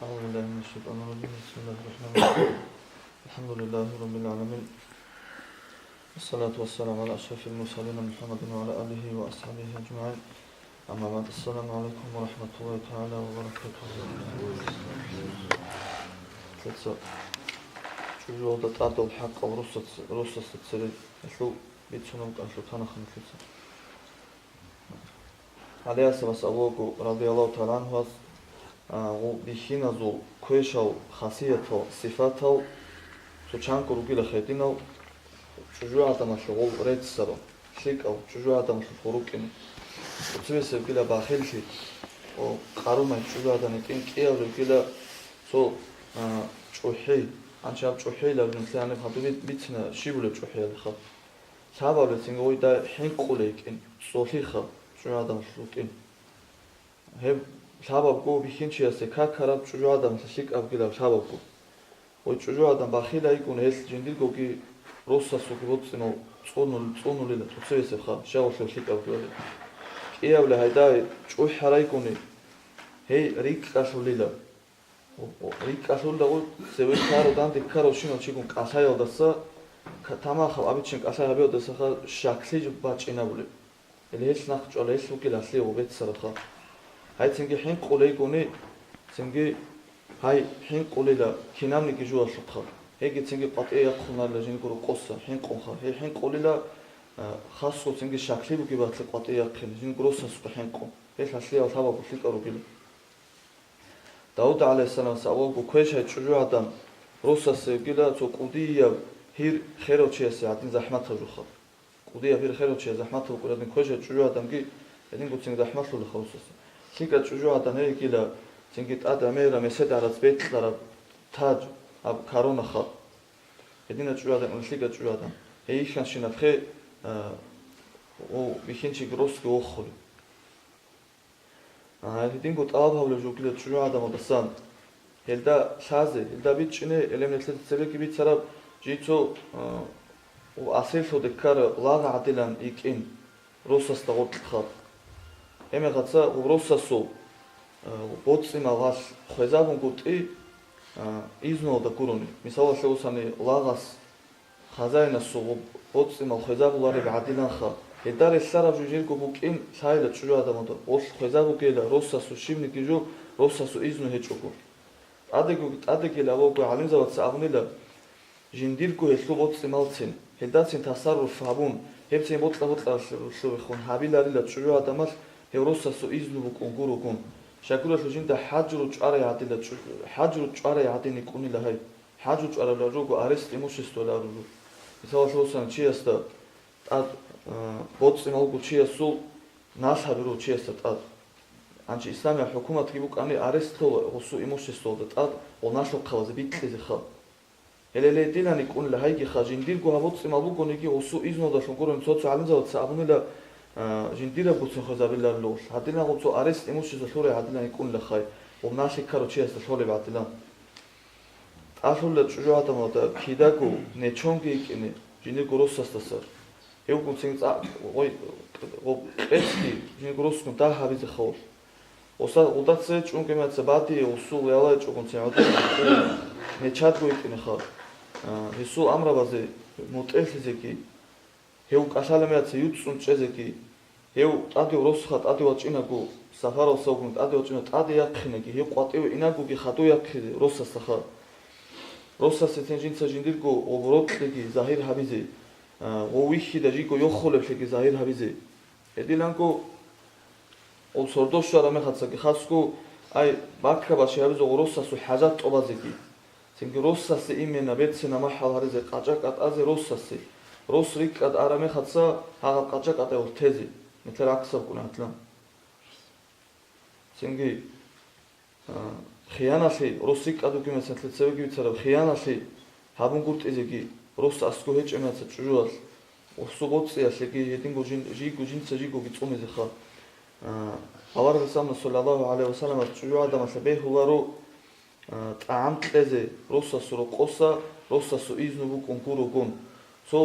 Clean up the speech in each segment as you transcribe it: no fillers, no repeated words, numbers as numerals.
أعوذ بالله من الشيطان الرجيم بسم الله الرحمن الرحيم الحمد لله رب العالمين والصلاة والسلام على أشرف المرسلين محمد وعلى آله وأصحابه أجمعين أما بعد السلام عليكم ورحمة الله تعالى وبركاته. شجوع دتعطوا الحق أو رصة تسري أشلو بيتشنو أشلو تانا خمسة عليه السبس أبوكو رضي الله تعالى عنه بخينازو كويشاو خاصيته صفاته سوچانكو رجيل خيتينو شجوع آدم شغل ريت سرو شيك أو شجوع آدم شفروكين وتسوي كلا باخيلشي أو قاروما شجوع آدم كين كيا رجيلا سو شوحي عن شاب شوحي لازم تلاقي خاطر بيتنا شيبول شوحي الخا سبب لتنقول ده حين قولك إن صوتي خا شجوع آدم شلوكين هب سبب بخينشي أسكا كرب شجوع آدم شيك أبغيلا سبب شجوع آدم باخيلا يكون هس جنديل كي روسا سوكي بوتسينو صونو ليلا تسوي سخا شاو شيك أبغيلا كي أولا هيدا شو حرايكوني هي ريك كاسوليلا ريك كاسولا و سوي كارو دانتي كارو شنو شيكون كاسايو دسا تمام خب أبيتشين كاسايو بيو دسا خا شكلي جو باتشينا بولي اللي هيش ناقش ولا هيش سوكي لاسلي وبيت سرخا هاي تنجي حين قوليكوني تنجي هاي حين قوليلا كينامني كي جوا شطخا هيك تنجي قطعية خلنا لجين كرو قصة حين قنخا هي حين قوليلا خاصو تنجي شكلي بكي باتلي قطعية خل جين كروسا سوق حين قن هيش لاسلي وثابا بفلك أروبيلا داود عليه السلام سأوه كويش هاي تشجوع دم روسا سيقيلا تو قودية هير خيرو تشيسي عدين زحمتها جوخا قودية هير خيرو تشيسي زحمتها وقول هادين كويش هاي تشجوع دم كي هادين قد تنجي زحمتها لخوصوصا شيكا تشجوع دم هاي كيلا تنجي تقاد عميرا مسيد على تبيت لارا تاج أب كارونا خا هادين تشجوع دم شيكا تشجوع دم هاي كان شينا بخي و بيخينشي جروسكي وخوري هادين قد آبها ولا جوكيلا تشجوع دم ودسان هلدا شازي هلدا بيتشيني إلمني تلت سبيكي بيت سراب جيتو وأسيلتو دكار لاغا عدلان إيكين روساس تغوط الخاب هما غاتسا وروساسو بوتسي مالغاش خوزابون قوتي إزنو دكوروني مثلا شوساني لاغاس خزاينا سو بوتسي مال خوزابو لاري بعدلان خا هلدا رسارا جوجيركو بوكين شايلا تشجوع دمودو وش خوزابو كيلا روساسو شيبني كيجو روساسو إزنو هيتشوكو أدكيلا أبوكو علم زوات سأغنيلا جنديركو هسلو بوتسي مالتين هلداتين تصرف هابون هبتين بوتلا شو يخون هابيلاريلا تشجوع دمال هيروساسو إزنو بوكون غوروكون شكله شو جندا حجرو چاره عاديلا حجرو چاره عاديني كوني لهاي حجرو چاره لاجوكو أرست إموشستو لارو مثلا شو سان چيستا اد بوتسي مالكو چيسو ناس هابرو چيستا اد анчи исламия ҳукумат ки бук ани арестова осу имущество дат о нашо қавазе битлизе ха элеле дилани кун ла хайги ха жиндир го хавот симал бук они ки осу изно да шункурон соцу алим зават сабунила жиндира бутсо хозабилар лош хадина гуцо арест имущество шуре хадина кун ла хай о наши карочи аст шоле батила ашула чужуата мода кидаку не чонги икини жиндир гороссастасар еу кун син ой эски жиндир гороссун да хавизе хавол оса удатсе чунке меца бати усу яла чукун цеоте не чатгу икини ха ису амрабазе мотелсеки хеу касалемеаце ютсун чезеки хеу тади росха тади вачинагу сафаро согун тади вачина тади якхинеки хеу qatиви инагуги хату якхиде росасаха росасе тенжинца жиндиргу оборотлеги захир хабизе овихи дажико йохолеплеги захир хабизе эдиланко ол сордошара мехатсаки хаску ай баккабаши хабизе росасу хажат тобазеки тенги росасе имена бетсена махал харизе qacaqataze rosase როს რიკად არა მეხაცა აღარ ყაჭაკატეულ თეზი მეტერ აქსავკუნა ატლან სინგი ხიანაში როს რიკად უკიმეცა თლეცევი ვიცარა ხიანაში ჰაბუნგურტიზიგი როს ასკო ჰეჭემაცა ჭუჟუალ ოსუღოცია შეგი ედინგო ჟიგუ ჟინცა ჟიგუ გიწომეზე ხა ავარ გასამა სოლალაჰუ ალეიჰი ვასალამ ჭუჟუ ადამასა ბეჰულარო ტამტლეზე როსასო რო ყოსა როსასო იზნუ კონკუროგონ სო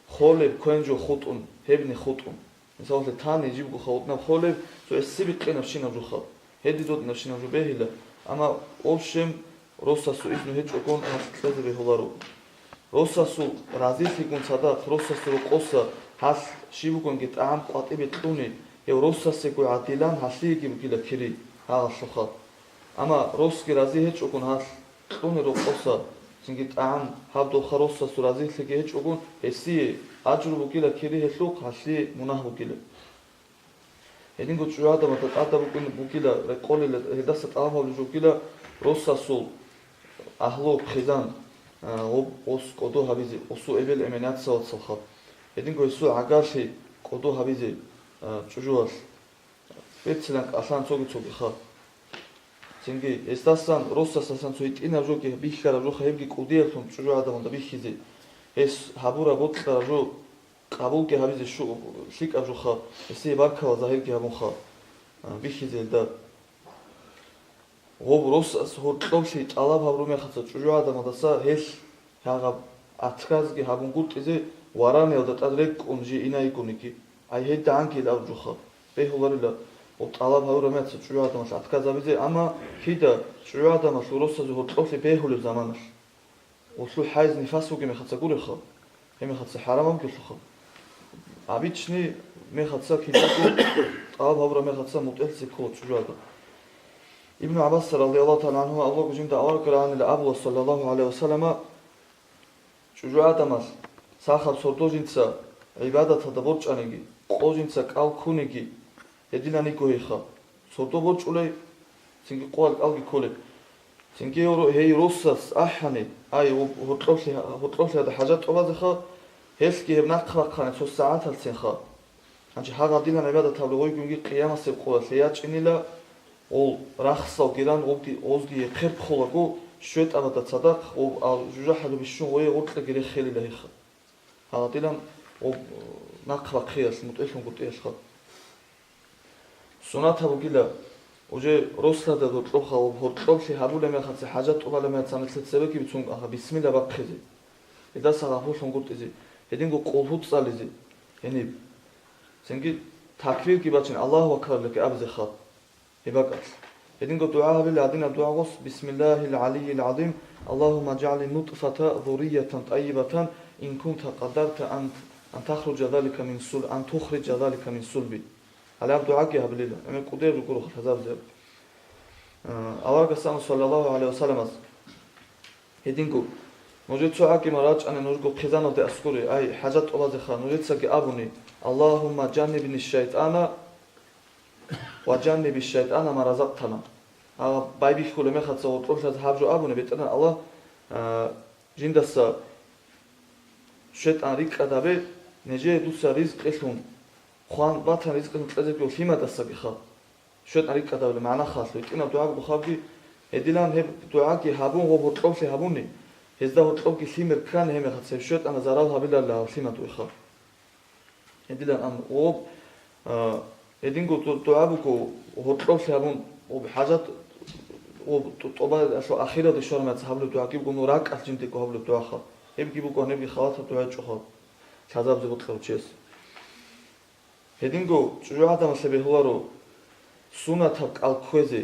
خالب كونجو خطون هبني خطون مثلا تاني يجيبوا خطنا خالب سو السبت قنا فشينا جو خط هدي دوت نفشينا جو بهلا ამა ოვშემ როსასუ იზნუ ჰეჭოგონ ასწეზე ბეჰოლარო როსასუ რაზიხიგუნ სადა როსასუ რო ყოსა ჰას შივუგონ გეტამ ყვატიბე ტუნი ე როსასე გუ ადილან ჰასიგი მგილა ქირი აღაშოხა ამა როსკი რაზი ჰეჭოგონ ჰას ტუნი რო ყოსა სინგი ტამ ჰაბდო ხაროსასუ რაზიხიგი ჰეჭოგონ ესი აჯრუ მგილა ქირი ჰესუ ხასი მუნაჰ მგილა ედინგო ჭუადა მათა ტადა მგილა რეკოლილე ედასა ტალავალი მგილა როსასუ აჰლო ხიზან ოს კოდო ჰაბიზე ოსუ ეველ ემენაცსა ოცხა ედინგო ისუ აგარში კოდო ჰაბიზე ჭუჟუას ეცლან ასან ცოგი ხა სინგი ესდასან როსასასან ცოი ტინა ჟოკი ბიხარა ჟოხა ებგი კუდიერთონ ჭუჟუ ადამან და ბიხიზე ეს ჰაბურა ბოტლა ჟო ყაბულკი ჰაბიზე შუ შიკა ჟოხა ესე ბარქავა ზაჰერკი ჰაბუნხა ბიხიზე და როსას ჰორტლოვში ტალაბაბრუმე ხაცა ჭუჟუ ადამან დასა ეს ჰაღა ათგაზგი ჰაბუნ გუტიზე ვარანეო და ტადრე კუნჯი ინაიკუნიკი აი ჰე დანკი და ჟოხა ბეჰოლარილა ო ტალაბაბრუმე ხაცა ჭუჟუ ადამას ათგაზაბიზე ამა ჰიდა ჭუჟუ ადამას როსაზე ჰორტლოვში ბეჰოლე ზამანას ოსუ ჰაიზ ნიფასუგი მე ხაცა გურიხა ემე ხაცა ჰარამამ გიხა აბიჩნი მე ხაცა ქიდა ტალაბაბრუმე ხაცა მუტელსი ქო ჭუჟუ ადამას ابن عباس رضي الله تعالى عنه الله جمد أورك عن الأبو صلى الله عليه وسلم شجاع دمس ساخب صردو جنسا عبادة تدبرج عنيجي قو جنسا قال كونيجي يديناني كويخا صردو برج أولي سنجي قوال قالجي كولي سنجي هي روسس أحني أي هطلوش هذا حاجات أوازخا هسكي هبناق خلقاني سو ساعات هالسنخا عنشي حاغا دينا عبادة تبلغوي كونجي قيامة سيبقوة سياج إنيلا ол рахсал гиран озги херпхолагу швет амада цадақ ол жужа хадубишун ой ортле гире хели лаиха хадилан ол нақла қияс мутешун гутешха суната бугила уже рослада дотлоха хотловши хабуле мехаце хаджат улале мецамецет себеки бицун аха бисмилла бақхизи эдаса гахушун гутизи эдинго қолхут сализи ени сенги таквир ки бачин аллаху акбар леки абзеха يبقى إذن قلت دعاء بالله دعاء غص بسم الله العلي العظيم اللهم اجعل نطفة ذرية طيبة إن كنت قدرت أن تخرج ذلك من صلب أن تخرج ذلك من صلبي على دعاء بالله أما قدر يقول حساب ذلك الله قسم صلى الله عليه وسلم إذن قلت نوجد دعاء مراج أنا نوجد خزانة أذكري أي حاجات الله ذخر نوجد سك أبني اللهم جنبني الشيطان وجنب الشيطان ما رزقتنا بايبي خول ما خاصه وطلش حاجه ابو نبيتنا الله جندس شيطان ريق ادابه نجي دوس رزق خون خوان باتن رزق تزكو فيما دسبخه شيطان ريق ادابه معنا خاص لكن دعاء بخابي ادلان هب دعاء كي هابون وطلش هابوني هزدا وطلق فيمر كان هم خاصه شيطان زرال هابل الله فيما دوخه ادلان ام او ედინგო დუაბუკო ჰოტროფი აბუნ ობ حاجات ობ ტობა ასო ახირადი შორმაც ჰაბლუ დუაკი გუნო რა კაჩინტი კოჰაბლუ დუახა ებგი ბუკო ნები ხალათა დუაჭოხა ჩაზაბზე ბუტყევჩეს ედინგო ჭუადამ სებეჰლარო სუნათა კალქვეზე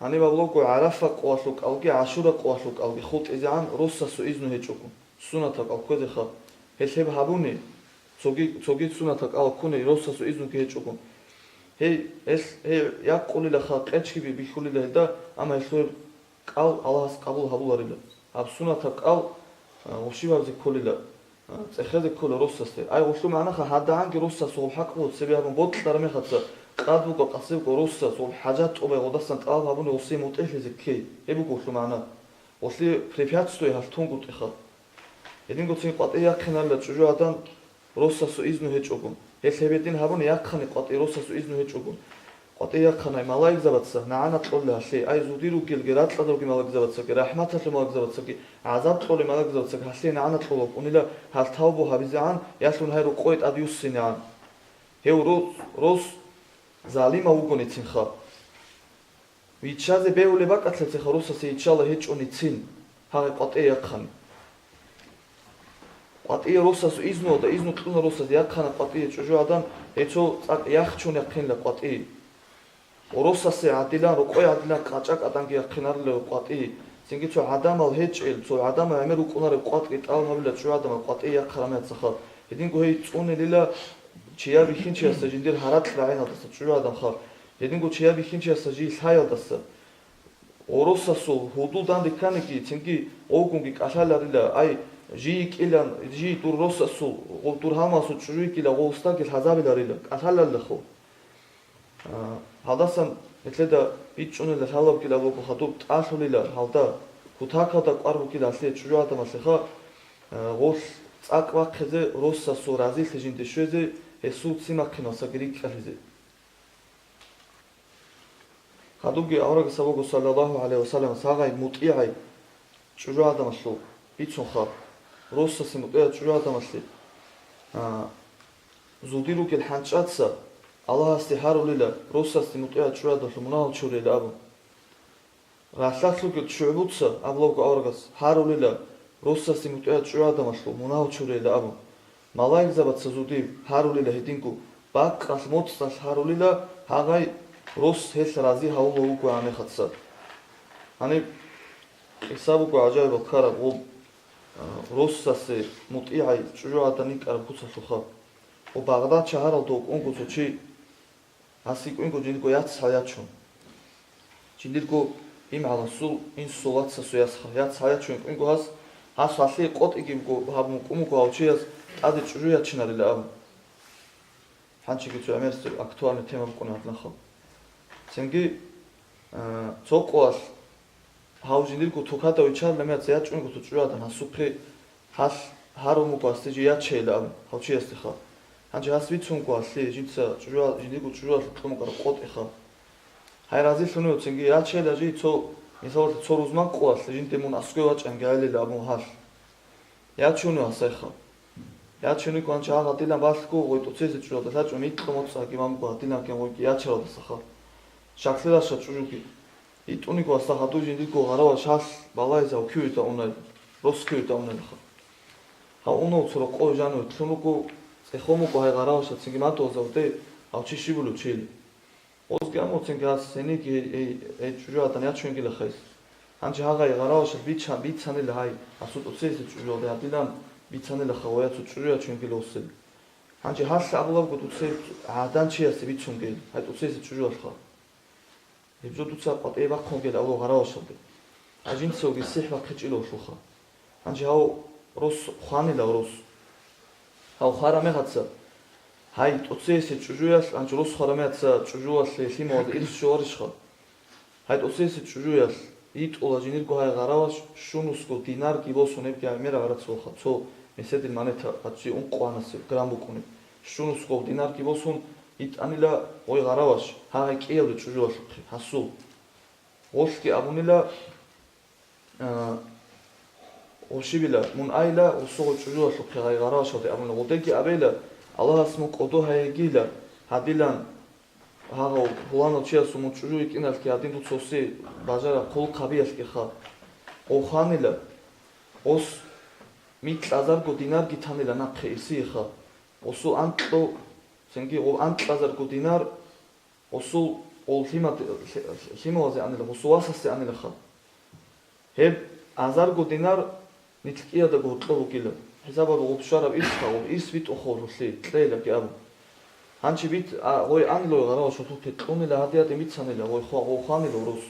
ანი ბაბლოკო არაფა ყოასო კალგი აშურა ყოასო კალგი ხუტიზე ან როსასო იზნუ ჰეჭოკუ სუნათა კალქვეზე ხა ჰესებ ჰაბუნი ცოგი სუნათა კალქუნე როსასო იზნუ ჰეჭოკუ ეს იაკულილა ხა ყეჩკიბი ბიხულილა და ამა ეს ყალ ალას ყაბულ ჰაბულარილა აბსუნათა ყალ უშივავზე ქულილა წეხეზე ქულა როსასე აი უშუ მანა ხა ჰადაანგი როსასო ჰაკუ სებიაბო ბოტლარ მეხაცა ყადბუკო ყასებკო როსასო ჰაჯატ ობე ოდასან ყალ ჰაბუნე უსი მოტეშეზე ქი ებუკო უშუ მანა უსი პრეფიაცტოი ჰართუნგუტი ხა ედინგო ცი ყვატე იახენალა ჭუჟადან როსასო იზნუ ჰეჭოგუ ესებედინ ჰაბუნე იახანი ყვატე როსასო იზნუ ჰეჭოგუ ყვატე იახანაი მალაიგზაბაცა ნაანა ტყოლა ჰლე აი ზუდირუ გილგე რატყადოგი მალაგზაბაცა კი რაჰმათალე მალაგზაბაცა კი აზაბ ტყოლე მალაგზაბაცა კი ჰლე ნაანა ტყოლო უნილა ჰალთაუბო ჰაბიზან იასუნ ჰაირო ყოეთ ადიუსინან ჰეურო როს ზალიმა უგონი ცინხა ვიჩაზე ბეულე ბაკაცლე ხა როსასე იჩალა ჰეჭონი ცინ ჰაღე ყვატე იახანი ყვატე როსასო იზნო და იზნუ ტყუნა როსასე იახანა ყვატე ჭუჟო ადან ეცო წაკ იახჩუნე ხენლა ყვატე ოროსასე ადილან როყე ადილან ყაჭაკატანგი ახინარლე ყვატი სინგიცო ადამალ ჰეჭილ ცო ადამა ამერ უკუნარე ყვატი ტალმაბილა ცო ადამა ყვატი ახრამე აცახა ედინგო ჰეი წუნელილა ჩიაბი ხინჩიასა ჯინდერ ჰარატ რაინადასა ცო ადამ ხარ ედინგო ჩიაბი ხინჩიასა ჟი საიალდასა ოროსასო ჰუდუდან დიქანიკი ცინგი ოგუნგი კაშალარილა აი ჟი კილან ჟი ტურ როსასო ტურ ჰამასო ჭუი კილა ოსტაკი ჰაზაბილარილა კაშალარილა ხო ჰადასან ეთლედა ბიჭუნელა ჰალობკილა ლოკო ხატუ ტაშულილა ჰალდა ქუთაკადა ყვარბუკილა ასე ჭუა ადამიანს ხა ღოს წაკვახეზე როსასო რაზი ხეჟინდე შვეზე ესუ ციმაქინოსა გრიკხეზე ხადუგი ავრაგ საბოგო სალალაჰუ ალეიჰი ვასალამ საღაი მუტიაი ჭუა ადამიანსო ბიჭუნ ხა როსასი მუტია ჭუა ადამიანსი ზუდირუკელ ჰანჭაცა ალაჰასი ჰარულილა როსასი მუტია ჭუა და მუნაუ ჩურელა აბუ რასასუკი ჭუებუცა აბლოგო ავრაგას ჰარულილა როსასი მუტია ჭუა ადამიანსო მუნაუ ჩურელა აბუ მალაიგზაბაცა ზუდი ჰარულილა ჰედინგუ ბაკას მოწას ჰარულილა ჰაღაი როს ჰეს რაზი ჰაულო უკუ ამეხაცა ანი ისაბუკუ აჯაიბა ხარა ო როსასი მუტია ჭუა დანი კარბუცა ხა ო ბაღდად ჩაჰარალდო კონგუცო ჩი ასი კუნგო ჯინგო яცაიაჩო ჯინდირგო იმ ალასულ ინ სულაცა სუიას яცაიაჩო კუნგოას ას ასი ყოტიგიმგო ჰაბმუ კუმგო აუჩიას ტადი ჭუიაჩინარილა ამ ჰანჩიკი ცუ ამერს აქტუალნი თემა მკონატნახო ცენგი ცოყოას ჰაუჯინდირგო თუქადა უჩარ მე ზეაჭუნგო თუ ჭუადან ასუფრი ჰას ჰარომუგო ასი ჯიაჩელა ამ ჰაუჩიას ხა ანჯი ასვიცუნგო ასი ჯიცა ჭუა ჯინდირგო ჭუა თუმკარ ყოტი ხა ჰაი რაზი სუნიო ცენგი яჩელა ჟი ცო ისაურთ ცორუზმან ყოას ჯინდემონ ასკვევაჭან გაილა ამ ჰას яჩუნო ასე ხა яჩუნი კონჩა აღატილა ბასკო ყოიტო ცეზე ჭუა და საჭო მიტყო მოწაკი მამგო ატილა კენ ყოიკი яჩელა და ხა შაქლედაშა ჭუჯუკი იტუნიკო ასა ხატუ ჯინდირგო ღარავა შას ბალაიზა უქივიტა უნაი როსკივიტა უნაი ხა ჰა უნო ცრო ყო ჟანო თუნუკო ეხომუკო ჰაი ღარავაშა ცინგი მატოზავდე ავჩი შიბულუ ჩილი ოს გამოცენ გასენიკი ე ჭუა და ნაჩვენგილა ხეს ანჯი ჰაღაი ღარავაშა ბიცანელა ჰაი ასუტო ცეზე ჭუა და ატილან ბიცანელა ხა ოიაცუ ჭუა ჩვენგილა ოსე ანჯი ჰას აბლავგო თუ ცე ადანჩიასი ბიცუნგე ჰაი თუ ცეზე ჭუა ხა ებზო თუ ცა ყოტება ხონგელა ო ღარავაშადე აჯინცოგი სიჰვა ხეჭილო შუხა ანჯი ჰაო როს ხანელა როს ჰაო ხარამეღაცა ჰაი ტოცეესე ჭუჟუიას ანჯი როს ხარამეღაცა ჭუჟუასე ლიმოდ ის შორიშხა ჰაი ტოცეესე ჭუჟუიას იტოლა ჯინირგო ჰაი ღარავაშ შუნუსკო დინარ გიბოსუნებ გამერა არაცოხა ცო მესედი მანეთა აცი უნყვანასე გრამბუკუნე შუნუსკო დინარ გიბოსუნ იტანილა ой ღარავაშ ჰაი კიელო ჭუჟუას ჰასუ ოსკი აბუნილა ошибила мун айла осо ჭუჟუა სოფხე აი ღარავაშოდი ამონ ოდეგი აბელა ალაჰას მუ ყოდო ჰაიგილა ჰადილან ჰაღო ჰულანო ჩიას მუ ჭუჟუ იკინას კი ადინ თუსოსი ბაჟარა ყოლ ყაბიას კი ხა ოხანილა ოს მით აზარგო დინარ გითანილა ნახე ისი ხა ოსო ანტო სენგი ო ანტაზარგო დინარ ოსო ol ჰიმოზე ანილა ოსო ასასე ანილა ხა ჰებ აზარგო დინარ ნიტკია და გოტლო გილა ჰესაბა ოფშარა ისხაო ის ვიტ ოხოროსი წელა კი ამ ანჩი ვით ой ანლო ღარავ შოთუთე ტუნელა ადიატი მიცანელა ой ხო ოხანელო როს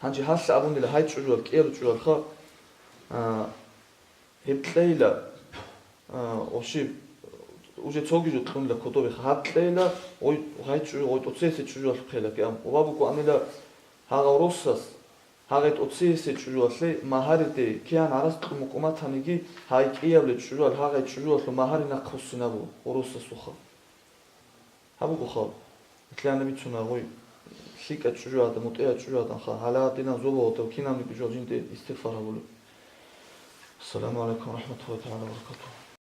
ანჩი ჰას აბუნელა ჰაი ჭუჟუა კიელო ჭუჟუა ხა ჰეპტეილა ოში уже цогижу ტუნელა ქოტოვე ხა ჰაპტეილა ой ჰაი ჭუჟუა ой ტოცეესე ჭუჟუა ხელა კი ამ ობაბუკო ანელა ჰაღა როსას ჰაღეთ ოცეესე ჭუჟუასე მაჰარიტე კიან არას ყმუკუმათანიგი ჰაი კიავლე ჭუჟუა ჰაღეთ ჭუჟუასო მაჰარინა ხოსინაბუ ოროსა სუხა ჰაბუკო ხა ეთლიანები ცუნა ღოი სიკა ჭუჟუა და მუტეა ჭუჟუა და ხა ჰალაატინა ზობო და კინამი ჭუჟუა ჯინდე ისტიფარაბული. Assalamu alaikum wa rahmatullahi wa barakatuh.